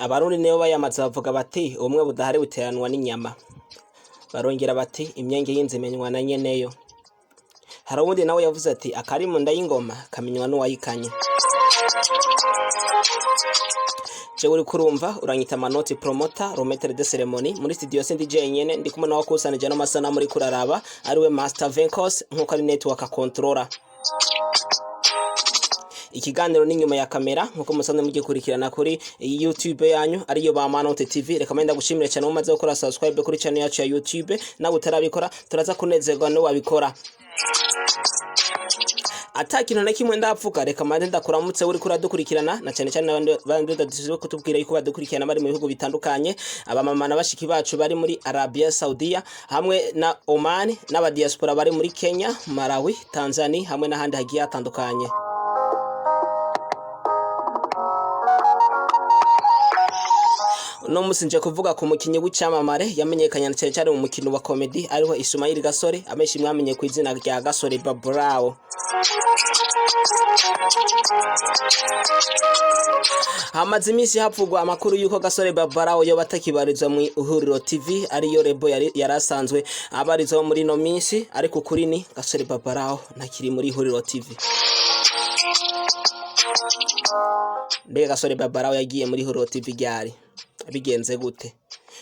Abarundi nibo bayamaze bavuga bati ubumwe budahari buteranwa n'inyama. Barongera bati imyenge y'inzimenywa na nyeneyo. Hari ubundi nawe yavuze ati akari mu nda y'ingoma kamenywa n'uwayikanye. Je uri kurumva uranyita amanoti promoter rometre de ceremony muri studio sindi jenyene ndi kumwe nawo kusanije no masana muri kuraraba ariwe master Venkos nkuko ari network controller. Ikiganiro n'inyuma ya kamera nkuko musanze mugikurikirana kuri YouTube yanyu ariyo ba Manote TV. Reka menda gushimira cyane mumaze gukora subscribe kuri channel yacu ya YouTube nawe utarabikora turaza kunezerwa no wabikora. Atakino na kimwe ndapfuka reka mande ndakuramutse uri kuradukurikirana na cyane cyane bandi dadisiwe kutubwira yuko badukurikirana bari mu bihugu bitandukanye abamama nabashiki bacu bari muri Arabia Saudia hamwe na Oman n'aba diaspora bari muri Kenya, Malawi, Tanzania hamwe n'ahandi hagiye atandukanye. No musinje kuvuga ku mukinyi w'icamamare yamenyekanye cyane cyane mu mukino wa comedy ariho Ismail Gasore ameshi mwamenye ku izina rya Gasore Babrao. Hamaze imisi havugwa amakuru yuko Gasore Babrao yo batakibarizwa mu Ihuriro TV ariyo rebo yarasanzwe abarizwa muri no minsi ariko kuri ni Gasore Babrao ntakiri muri Ihuriro TV. Mbega Gasore Babrao yagiye muri Ihuriro TV ryari bigenze gute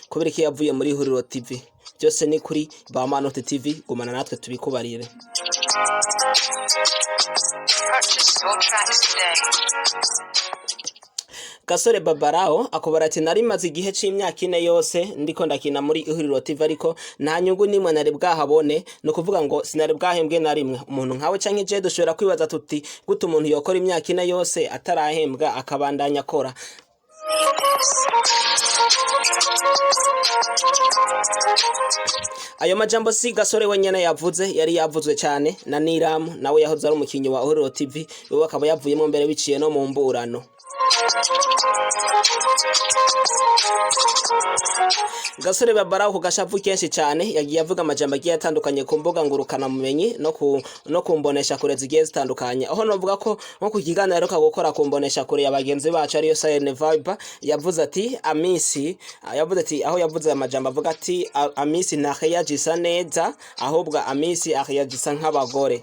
kubera ko yavuye muri Ihuriro TV? Byose ni kuri ba Manote TV, gumana natwe tubikubarire. Gasore Babrao akobara ati nari maze igihe c'imyaka 4 yose ndiko ndakina muri Ihuriro TV ariko nta nyungu nimwe nari bwahabone, no kuvuga ngo sinari bwahembwe na rimwe. Umuntu nkawe canke je dushobora kwibaza tuti gute umuntu yokora imyaka 4 yose atarahembwa akabandanya akora. Ayo majambo si Gasore wenyene yavuze, yari yavuzwe cyane na Niramu nawe yahoze ari umukinyi wa Ihuriro TV, we akaba yavuyemo mbere biciye no mu mburano. Gasore Babrao kugashavu kenshi cyane yagiye avuga amajambo agiye atandukanye ku mbuga ngurukana mumenyi no kumbonesha kure zigiye zitandukanye. Aho novuga ko nko ku kiganiro gukora kumbonesha kure y'abagenzi bacu ariyo Silent Vibe yavuze ati Amiss yavuze ati aho yavuze amajambo avuga ati Amiss ntareagissa neza ahubwo Amiss areagissa nk'abagore.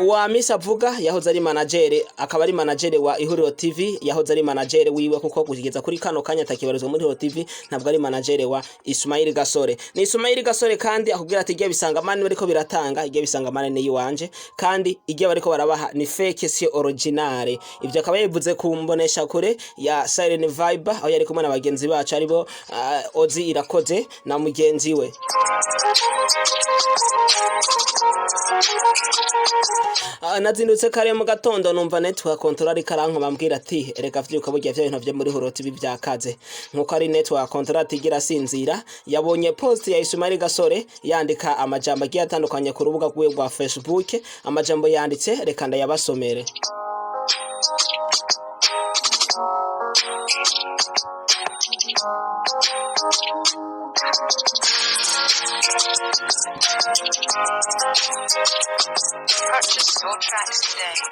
Wa Amiss avuga yahoze ari manager akaba ari manager wa Ihuriro TV, yahoze ari manager wiwe kuko kugeza kuri kano kanya takibarizwa muri Ihuriro TV ntabwo ari manager wa Ismail Gasore. Ni Ismail Gasore kandi akubwira ati igiye bisanga mani bariko biratanga igiye bisanga mani ni yiwanje kandi igiye bariko barabaha ni fake si original. Ivyo akaba yavuze kumbonesha kure ya Silent Vibe aho yari kumwe n'abagenzi bacu aribo Ozi Irakoze na mugenzi we. Nazindutse kare mu gatondo numva network controller karanko bambwira ati reka vyuka burya vyo bintu vyo muri Ihuriro TV byakaze nkuko ari network controller tigira sinzira. Yabonye post ya Ismail Gasore yandika amajambo agiye atandukanye ku rubuga rwe rwa Facebook. Amajambo yanditse reka ndayabasomere.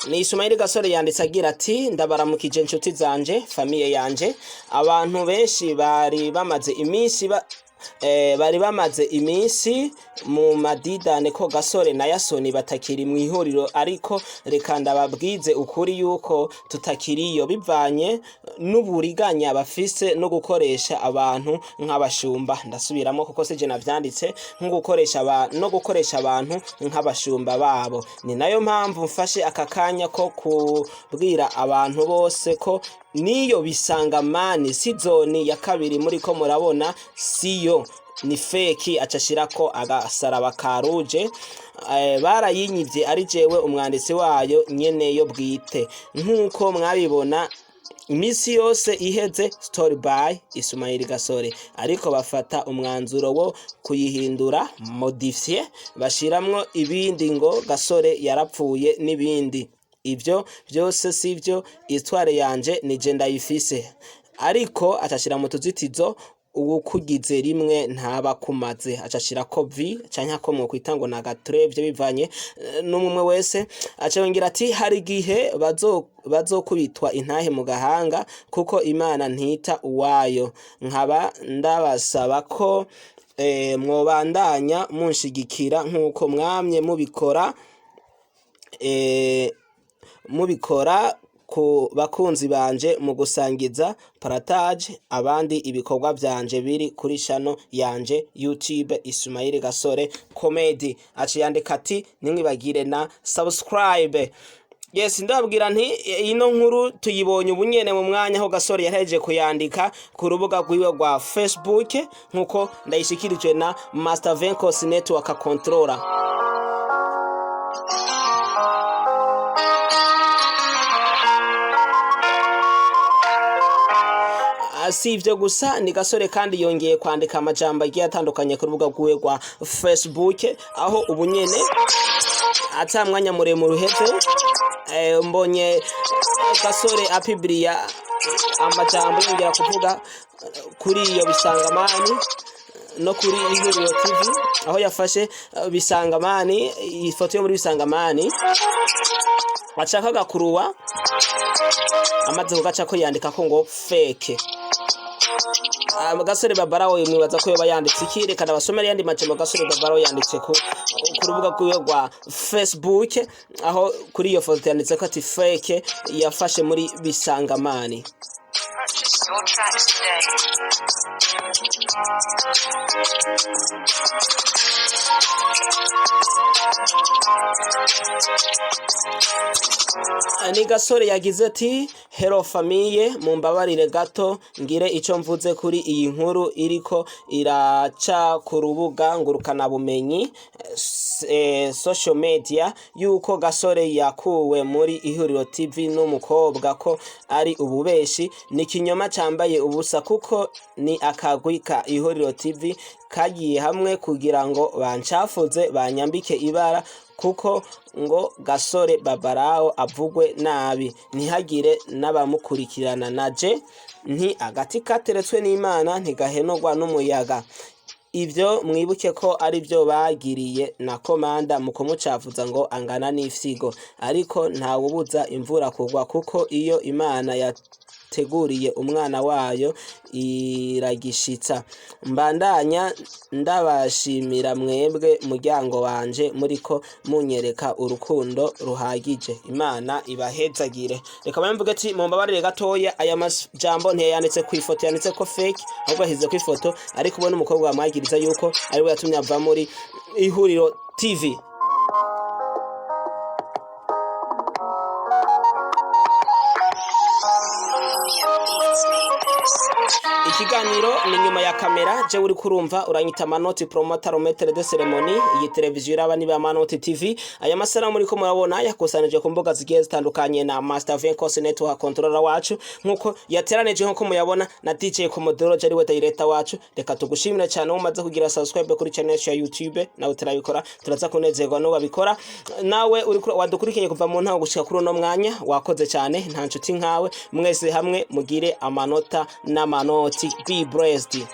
Ni Ismail Gasore yanditse agira ati ndabaramukije inshuti zanje famille yanje abantu benshi bari bamaze iminsi mu madidane ko Gasore na Yasoni batakiri mu Ihuriro ariko reka ndababwize ukuri yuko tutakiriyo bivanye n'uburiganya bafise no gukoresha abantu nk'abashumba. Ndasubiramo kuko se je navyanditse gukoresha abantu nk'abashumba babo. Ni nayo mpamvu mfashe akakanya ko kubwira abantu bose ko niyo bisanga mani sizoni ya kabiri muri ko murabona siyo ni fake acashirako agasaraba karuje barayinyivye ari jewe umwanditsi wayo nyene yo bwite nkuko mwabibona imisi yose iheze story by Ismail Gasore ariko bafata umwanzuro wo kuyihindura modifier bashiramwo ibindi ngo Gasore yarapfuye n'ibindi. Ivyo byose sivyo, histoire yanje nije ndayifise ariko atashira mu tuzitizo uwukugize rimwe ntaba kumaze acashira ko vi canke ko mu kwitango na gatrevye bivanye n'umwe wese aca yongera ati hari gihe bazokubitwa intahe mu gahanga kuko Imana ntita uwayo nkaba ndabasaba ko mwobandanya munshigikira nkuko mwamye mubikora ku bakunzi banje mu gusangiza partage abandi ibikorwa byanje biri kuri channel yanje YouTube Ismail Gasore Comedy aciyandika ati nimwibagire na subscribe. Yes, ndabwira nti ino nkuru tuyibonye ubunyene mu mwanya aho Gasore yaheje kuyandika ku rubuga rwiwe rwa Facebook nkuko ndayishikirijwe na Master Venkos Network Controller. Si ivyo gusa ni Gasore kandi yongeye kwandika amajambo agiye atandukanye ku rubuga rwiwe rwa Facebook aho ubunyene ata mwanya muremure uheze mbonye Gasore apibriya amajambo yongera kuvuga kuri iyo bisangamani no kuri Ihuriro TV aho yafashe bisangamani ifoto yo muri bisangamani bacakaga kuruwa amaze kugaca ko yandika ko ngo fake. Gasore Babarawo mwibaza ko yoba yanditse iki reka ndabasomera yandi majambo Gasore Babarawo yanditse ku rubuga rwiwe rwa Facebook aho kuri iyo foto yanditse ko ati fake yafashe muri bisangamani. Ni Gasore yagize ati hello famille mumbabarire gato ngire ico mvuze kuri iyi nkuru iriko iraca ku rubuga ngurukana bumenyi social media yuko Gasore yakuwe muri Ihuriro TV n'umukobwa ko ari ububeshi ni kinyoma cambaye ubusa kuko ni akagwi ka Ihuriro TV kagiye hamwe kugira ngo bancafuze banyambike ibara kuko ngo Gasore Babarawo avugwe nabi ntihagire n'abamukurikirana naje nti agati kateretswe n'Imana ntigahenogwa n'umuyaga. Ivyo mwibuke ko ari byo bagiriye na komanda mu kumucavuza ngo angana n'ifyigo ariko ntawubuza imvura kugwa kuko iyo Imana yateguriye umwana wayo iragishitsa. Mbandanya ndabashimira mwebwe muryango wanje muriko munyereka urukundo ruhagije Imana ibahezagire. Reka bamvuge ati mumbabarire gatoya aya majambo ntiyanditse ku ifoto yanditse ko fake ahubwo ahize ku ifoto ariko ubona umukobwa wamwagiriza yuko ari we yatumye ava muri Ihuriro TV. Ikiganiro ni nyuma ya kamera je uri kurumva uranyita Manoti promoter maître de cérémonie iyi televiziyo irabani ba Manoti TV. Aya masara muri ko murabona yakusanije ku mbuga zigiye zitandukanye na Master Venkos Network Controller wacu nkuko yateranije nko muyabona na DJ Komodoro ari we director wacu. Reka tugushimira cyane umaze kugira subscribe kuri channel ya YouTube nawe turabikora turaza kunezerwa no babikora nawe uri wadukurikiye kuva mu ntago gushika kuri no mwanya wakoze cyane nta nshuti nkawe mwese hamwe mugire amanota n'amanoti. Be blessed.